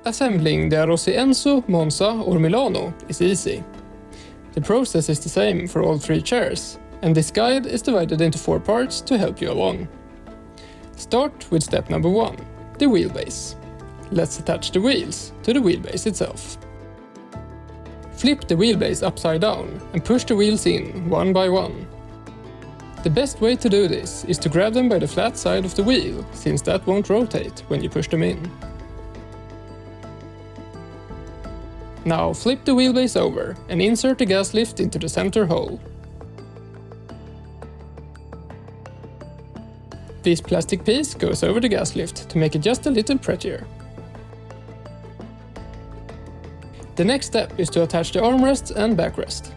Assembling the Arozzi Enzo, Monza or Milano is easy. The process is the same for all 3 chairs, and this guide is divided into 4 parts to help you along. Start with step number 1, the wheelbase. Let's attach the wheels to the wheelbase itself. Flip the wheelbase upside down and push the wheels in one by one. The best way to do this is to grab them by the flat side of the wheel, since that won't rotate when you push them in. Now flip the wheelbase over and insert the gas lift into the center hole. This plastic piece goes over the gas lift to make it just a little prettier. The next step is to attach the armrest and backrest.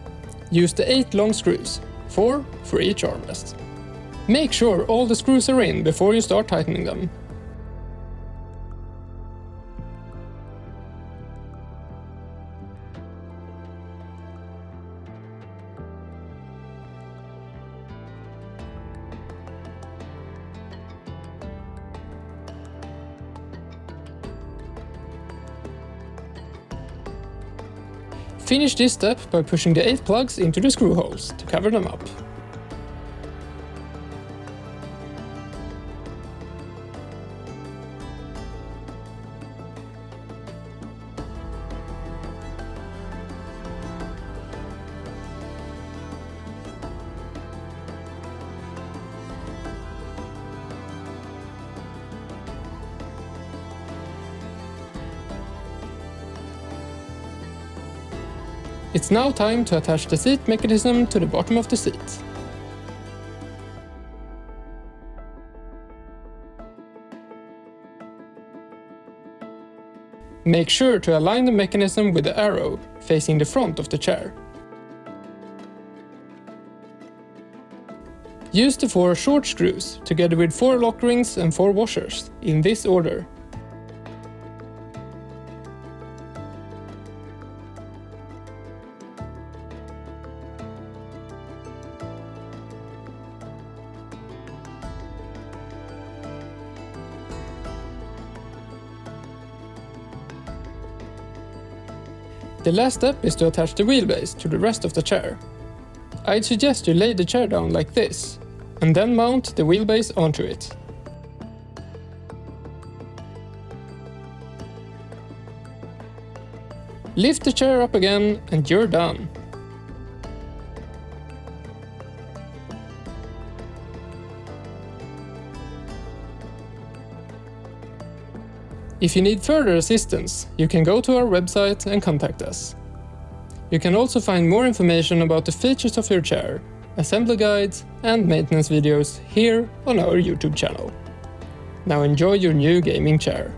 Use the 8 long screws, 4 for each armrest. Make sure all the screws are in before you start tightening them. Finish this step by pushing the 8 plugs into the screw holes to cover them up. It's now time to attach the seat mechanism to the bottom of the seat. Make sure to align the mechanism with the arrow facing the front of the chair. Use the 4 short screws together with 4 lock rings and 4 washers, in this order. The last step is to attach the wheelbase to the rest of the chair. I'd suggest you lay the chair down like this, and then mount the wheelbase onto it. Lift the chair up again and you're done. If you need further assistance, you can go to our website and contact us. You can also find more information about the features of your chair, assembly guides and maintenance videos here on our YouTube channel. Now enjoy your new gaming chair.